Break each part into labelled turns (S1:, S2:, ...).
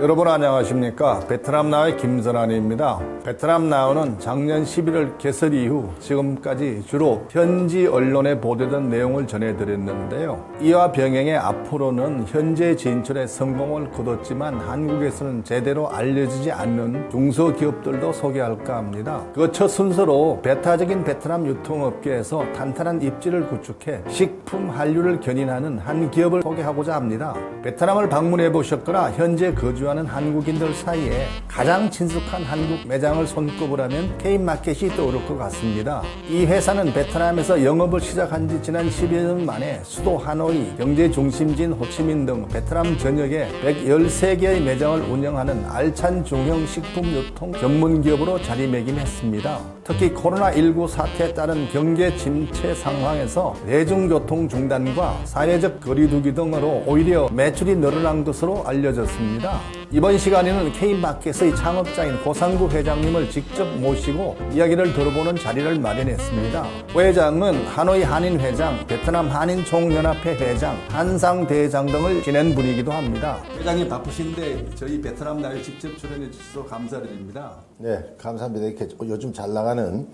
S1: 여러분 안녕하십니까. 베트남 나우의 김선환입니다. 베트남 나우는 작년 11월 개설 이후 지금까지 주로 현지 언론에 보도된 내용을 전해드렸는데요. 이와 병행해 앞으로는 현재 진출에 성공을 거뒀지만 한국에서는 제대로 알려지지 않는 중소기업들도 소개할까 합니다. 그 첫 순서로 배타적인 베트남 유통업계에서 탄탄한 입지를 구축해 식품 한류를 견인하는 한 기업을 소개하고자 합니다. 베트남을 방문해 보셨거나 현재 거주하는 한국인들 사이에 가장 친숙한 한국 매장을 손꼽으라면 K마켓이 떠오를 것 같습니다. 이 회사는 베트남에서 영업을 시작한 지 지난 10여 년 만에 수도 하노이, 경제 중심지인 호치민 등 베트남 전역에 113개의 매장을 운영하는 알찬 중형 식품 유통 전문 기업으로 자리매김했습니다. 특히 코로나19 사태에 따른 경제 침체 상황에서 대중교통 중단과 사회적 거리두기 등으로 오히려 매출이 늘어난 것으로 알려졌습니다. 이번 시간에는 K마켓의 창업자인 고상구 회장님을 직접 모시고 이야기를 들어보는 자리를 마련했습니다. 회장은 하노이 한인회장, 베트남 한인총연합회 회장, 한상대장 등을 지낸 분이기도 합니다. 회장님 바쁘신데 저희 베트남 나라에 직접 출연해 주셔서 감사드립니다.
S2: 네, 감사합니다. 이렇게 요즘 잘 나가는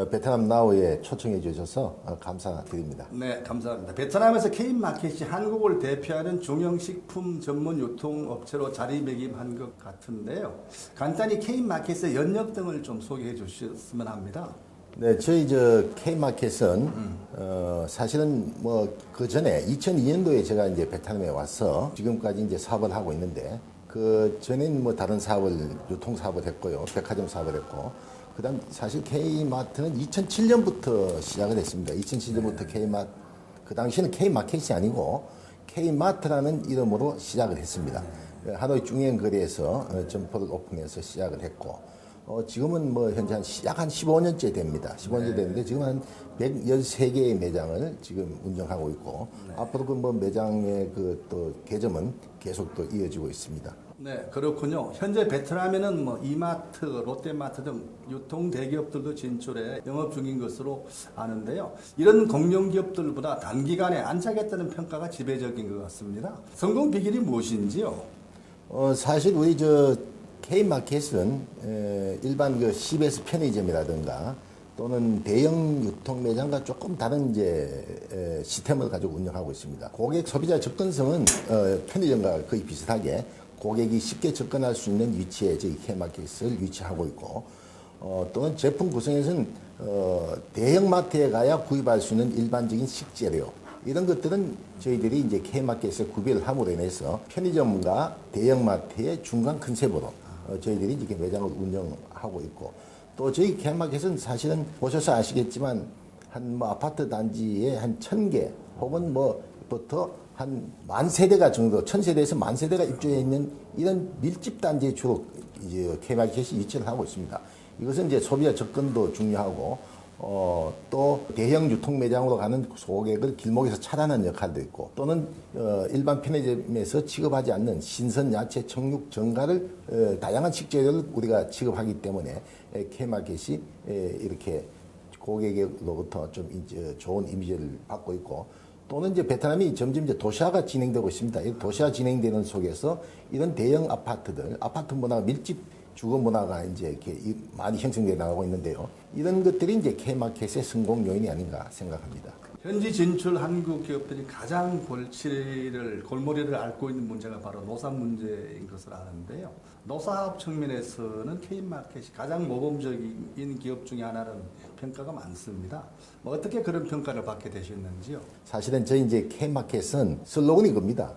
S2: 베트남 나우에 초청해 주셔서 감사드립니다.
S1: 네, 감사합니다. 베트남에서 K마켓이 한국을 대표하는 중형식품 전문 유통업체로 자리매김한 것 같은데요. 간단히 K마켓의 연력 등을 좀 소개해 주셨으면 합니다.
S2: 네, 저희 K마켓은 사실은 뭐 그 전에 2002년도에 제가 이제 베트남에 와서 지금까지 이제 사업을 하고 있는데 그 전에는 뭐 다른 사업을 유통 사업을 했고요, 백화점 사업을 했고. 그다음 사실 K마트는 2007년부터 시작을 했습니다. 2007년부터 K마트, 그 당시에는 K마켓이 아니고 K마트라는 이름으로 시작을 했습니다. 하노이 중형 거리에서 점포를 오픈해서 시작을 했고, 지금은 뭐 현재 약 한 15년째 됩니다. 15년째 됐는데 지금 한 113개의 매장을 지금 운영하고 있고, 앞으로 그 뭐 매장의 그 또 개점은 계속 또 이어지고 있습니다.
S1: 네, 그렇군요. 현재 베트남에는 뭐 이마트, 롯데마트 등 유통 대기업들도 진출해 영업 중인 것으로 아는데요. 이런 공룡기업들보다 단기간에 안착했다는 평가가 지배적인 것 같습니다. 성공 비결이 무엇인지요?
S2: 사실 우리 K마켓은 일반 그 CBS 편의점이라든가 또는 대형 유통 매장과 조금 다른 이제 시스템을 가지고 운영하고 있습니다. 고객 소비자 접근성은 편의점과 거의 비슷하게 고객이 쉽게 접근할 수 있는 위치에 저희 K마켓을 위치하고 있고, 또는 제품 구성에서는 대형마트에 가야 구입할 수 있는 일반적인 식재료, 이런 것들은 저희들이 이제 K마켓에 구비를 함으로 인해서 편의점과 대형마트의 중간 컨셉으로 저희들이 이렇게 매장을 운영하고 있고, 또 저희 K마켓은 사실은 보셔서 아시겠지만 한 뭐 아파트 단지에 한 1000개 혹은 뭐부터 한 10,000세대가 정도, 1000세대에서 10,000세대가 입주해 있는 이런 밀집 단지에 주로 이제 K마켓이 위치를 하고 있습니다. 이것은 이제 소비자 접근도 중요하고, 또 대형 유통 매장으로 가는 고객을 길목에서 차단하는 역할도 있고, 또는 일반 편의점에서 취급하지 않는 신선 야채, 청육, 정가를 다양한 식재료를 우리가 취급하기 때문에 K마켓이 이렇게 고객으로부터 좀 이제 좋은 이미지를 받고 있고, 또는 이제 베트남이 점점 이제 도시화가 진행되고 있습니다. 이 도시화 진행되는 속에서 이런 대형 아파트들, 아파트 문화, 밀집 주거 문화가 이제 이렇게 많이 형성되어 나가고 있는데요. 이런 것들이 이제 K마켓의 성공 요인이 아닌가 생각합니다.
S1: 현지 진출 한국 기업들이 가장 골머리를 앓고 있는 문제가 바로 노사 문제인 것을 아는데요. 노사업 측면에서는 K마켓이 가장 모범적인 기업 중에 하나는 평가가 많습니다. 뭐 어떻게 그런 평가를 받게 되셨는지요?
S2: 사실은 저희 이제 K마켓은 슬로건이 겁니다.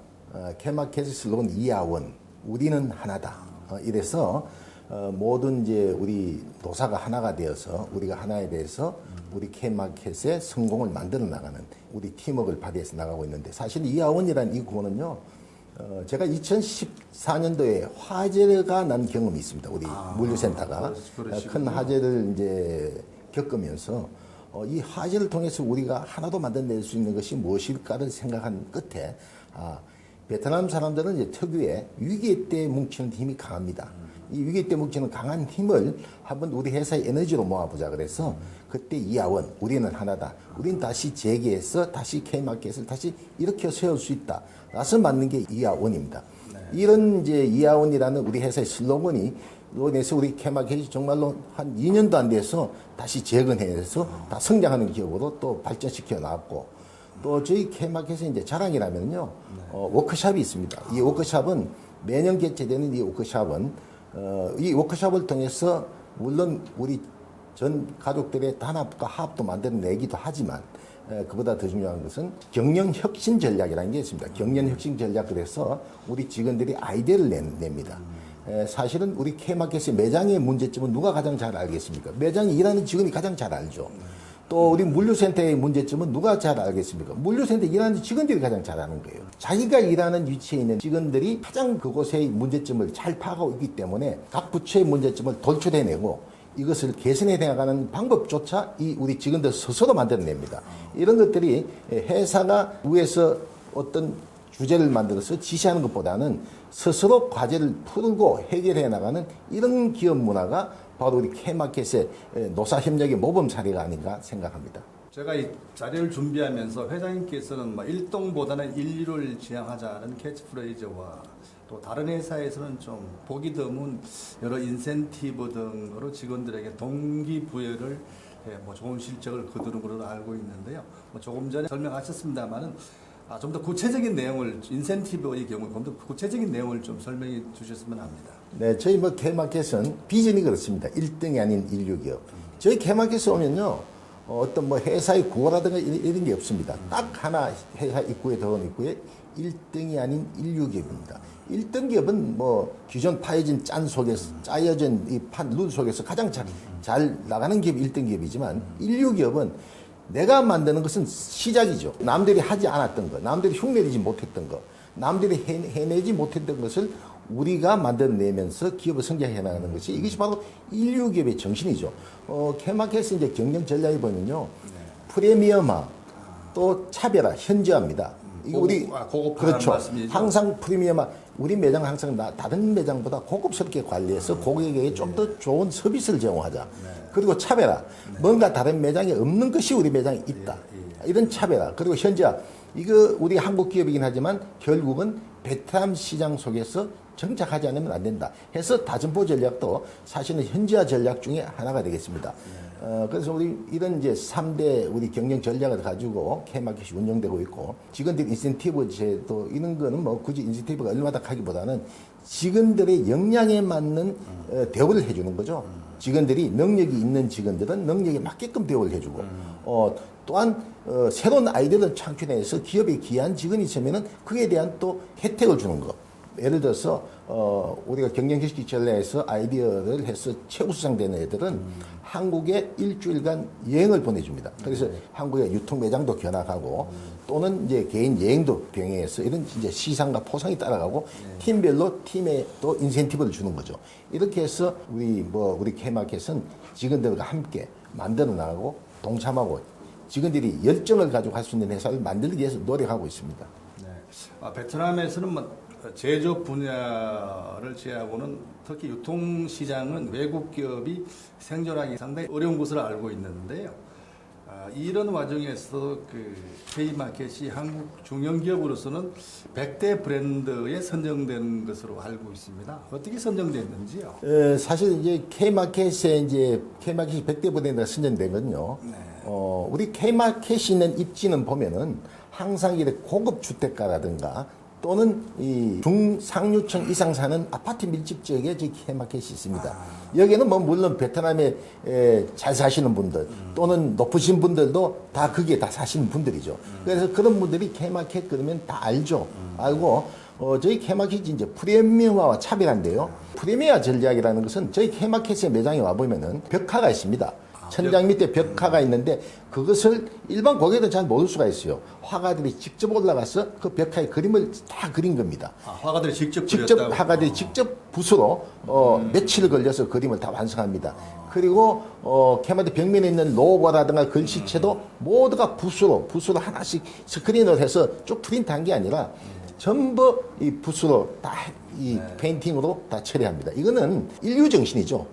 S2: K마켓의 슬로건 이하원, 우리는 하나다. 이래서 모든 이제 우리 노사가 하나가 되어서 우리가 하나에 대해서 우리 K마켓의 성공을 만들어 나가는 우리 팀워크를 발휘해서 나가고 있는데, 사실 이하원이라는 이 구호는요, 제가 2014년도에 화재가 난 경험이 있습니다. 우리 물류센터가 큰 화재를 이제 겪으면서 이 화재를 통해서 우리가 하나도 만들어낼 수 있는 것이 무엇일까를 생각한 끝에 베트남 사람들은 이제 특유의 위기 때 뭉치는 힘이 강합니다. 이 위기 때 뭉치는 강한 힘을 한번 우리 회사의 에너지로 모아보자 그래서 그때 이하원, 우리는 하나다. 우리는 다시 재개해서 다시 K마켓을 다시 이렇게 세울 수 있다. 라서 만든 게 이하원입니다. 이런 이제 이하원이라는 우리 회사의 슬로건이 로 인해서 우리 K마켓이 정말로 한 2년도 안 돼서 다시 재건해서 다 성장하는 기업으로 또 발전시켜 나왔고, 또 저희 K마켓의 이제 자랑이라면요, 워크숍이 있습니다. 이 워크숍은 매년 개최되는 이 워크숍은 이 워크숍을 통해서 물론 우리 전 가족들의 단합과 화합도 만들어내기도 하지만, 그보다 더 중요한 것은 경영 혁신 전략이라는 게 있습니다. 경영 혁신 전략, 그래서 우리 직원들이 아이디어를 냅니다. 사실은 우리 K마켓의 매장의 문제점은 누가 가장 잘 알겠습니까? 매장에 일하는 직원이 가장 잘 알죠. 또 우리 물류센터의 문제점은 누가 잘 알겠습니까? 물류센터에 일하는 직원들이 가장 잘 아는 거예요. 자기가 일하는 위치에 있는 직원들이 가장 그곳의 문제점을 잘 파악하고 있기 때문에 각 부처의 문제점을 돌출해내고 이것을 개선해 나가는 방법조차 이 우리 직원들 스스로 만들어냅니다. 이런 것들이 회사가 위에서 어떤 주제를 만들어서 지시하는 것보다는 스스로 과제를 풀고 해결해 나가는 이런 기업 문화가 바로 우리 K마켓의 노사협력의 모범 사례가 아닌가 생각합니다.
S1: 제가 이 자료를 준비하면서 회장님께서는 1동보다는 1, 2를 지향하자는 캐치프레이즈와 또 다른 회사에서는 좀 보기 드문 여러 인센티브 등으로 직원들에게 동기부여를 좋은 실적을 거두는 것으로 알고 있는데요. 조금 전에 설명하셨습니다만은 좀 더 구체적인 내용을, 인센티브의 경우 좀 더 구체적인 내용을 좀 설명해 주셨으면 합니다.
S2: 네, 저희 K마켓은 비전이 그렇습니다. 1등이 아닌 인류기업. 저희 K마켓에 오면요, 어떤 회사의 구호라든가 이런 게 없습니다. 딱 하나 회사 입구에 들어온 입구에 1등이 아닌 인류기업입니다. 1등 기업은 기존 파여진 짠 속에서, 짜여진 이 룰 속에서 가장 잘 나가는 기업이 1등 기업이지만, 인류기업은 내가 만드는 것은 시작이죠. 남들이 하지 않았던 것, 남들이 흉내내지 못했던 것, 남들이 해내지 못했던 것을 우리가 만들어내면서 기업을 성장해 나가는 것이, 이것이 바로 인류기업의 정신이죠. K마켓에서 이제 경영 전략에 보면요, 프리미엄화, 또 차별화, 현지화입니다. 이거 우리 그렇죠. 말씀이죠. 항상 프리미엄화, 우리 매장 항상 다른 매장보다 고급스럽게 관리해서 고객에게 좀 더 좋은 서비스를 제공하자. 그리고 차별화, 뭔가 다른 매장에 없는 것이 우리 매장에 있다. 이런 차별화. 그리고 현지화, 이거 우리 한국 기업이긴 하지만 결국은 베트남 시장 속에서 정착하지 않으면 안 된다 해서 다점포 전략도 사실은 현지화 전략 중에 하나가 되겠습니다. 그래서 우리 이런 이제 3대 우리 경영 전략을 가지고 K마켓이 운영되고 있고, 직원들 인센티브 제도 이런 거는 굳이 인센티브가 얼마다 하기보다는 직원들의 역량에 맞는 대우를 해주는 거죠. 직원들이 능력이 있는 직원들은 능력에 맞게끔 대우를 해주고, 또한 새로운 아이디어를 창출해서 기업에 기여한 직원이 있으면은 그에 대한 또 혜택을 주는 거. 예를 들어서 우리가 경영혁신 전략에서 아이디어를 해서 최우수상 되는 애들은 한국에 일주일간 여행을 보내줍니다. 그래서 한국의 유통 매장도 견학하고 또는 이제 개인 여행도 병행해서 이런 이제 시상과 포상이 따라가고 팀별로 팀에 또 인센티브를 주는 거죠. 이렇게 해서 우리 K마켓은 직원들과 함께 만들어 나가고 동참하고 직원들이 열정을 가지고 할 수 있는 회사를 만들기 위해서 노력하고 있습니다.
S1: 네. 베트남에서는 제조업 분야를 제외하고는 특히 유통시장은 외국 기업이 생존하기 상당히 어려운 것으로 알고 있는데요. 이런 와중에서 K마켓이 한국 중형기업으로서는 100대 브랜드에 선정된 것으로 알고 있습니다. 어떻게 선정됐는지요?
S2: 사실 이제 K마켓이 100대 브랜드가 선정된 건요.
S1: 네.
S2: 우리 K마켓이 있는 입지는 보면은 항상 이렇게 고급 주택가라든가 또는 이 중상류층 이상 사는 아파트 밀집 지역에 저희 K마켓이 있습니다. 여기는 물론 베트남에 잘 사시는 분들 또는 높으신 분들도 다 거기에 다 사시는 분들이죠. 그래서 그런 분들이 K마켓 그러면 다 알죠. 알고 저희 K마켓이 이제 프리미엄화와 차별화인데요. 프리미엄화 전략이라는 것은 저희 K마켓의 매장에 와보면은 벽화가 있습니다. 천장 밑에 벽화가 있는데 그것을 일반 고객들은 잘 모를 수가 있어요. 화가들이 직접 올라가서 그 벽화에 그림을 다 그린 겁니다.
S1: 화가들이 직접
S2: 화가들이 직접 붓으로 며칠 걸려서 그림을 다 완성합니다. 그리고 K마켓 벽면에 있는 로고라든가 글씨체도 모두가 붓으로 하나씩 스크린을 해서 쭉 프린트한 게 아니라 전부 이 붓으로 다 이 페인팅으로 다 처리합니다. 이거는 인류 정신이죠.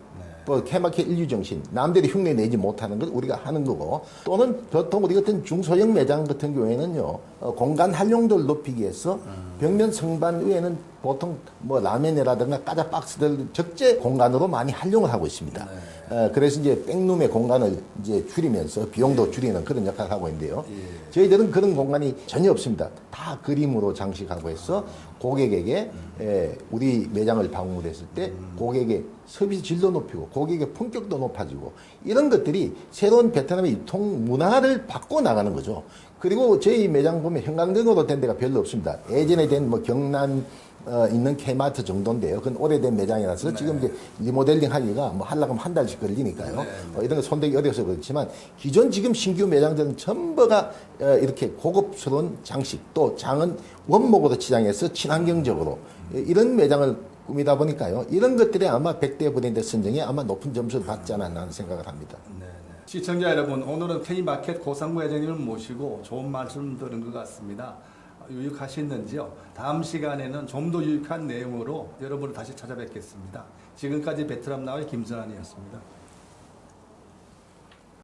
S2: K마켓 인류 정신, 남들이 흉내 내지 못하는 것 우리가 하는 거고, 또는 보통 우리 같은 중소형 매장 같은 경우에는요, 공간 활용도를 높이기 위해서 벽면 성반 위에는 보통 뭐 라면이라든가 까자 박스들 적재 공간으로 많이 활용을 하고 있습니다. 그래서 이제 백룸의 공간을 이제 줄이면서 비용도 줄이는 그런 역할을 하고 있는데요. 저희들은 그런 공간이 전혀 없습니다. 다 그림으로 장식하고 해서 고객에게 우리 매장을 방문했을 때 고객의 서비스 질도 높이고 고객의 품격도 높아지고 이런 것들이 새로운 베트남의 유통 문화를 바꿔 나가는 거죠. 그리고 저희 매장 보면 형광등으로 된 데가 별로 없습니다. 예전에 된 뭐 경남 있는 K마트 정도인데요. 그건 오래된 매장이라서 지금 이제 리모델링 하기가 뭐 하려면 한 달씩 걸리니까요. 이런 거 손대기 어려워서 그렇지만 기존 지금 신규 매장들은 전부가 이렇게 고급스러운 장식 또 장은 원목으로 치장해서 친환경적으로 이런 매장을 꾸미다 보니까요. 이런 것들이 아마 100대 브랜드 선정에 아마 높은 점수를 받지 않았나 하는 생각을 합니다.
S1: 시청자 여러분, 오늘은 K마켓 고상구 회장님을 모시고 좋은 말씀 들은 것 같습니다. 유익하셨는지요? 다음 시간에는 좀 더 유익한 내용으로 여러분을 다시 찾아뵙겠습니다. 지금까지 베트남 나와의 김선환이었습니다.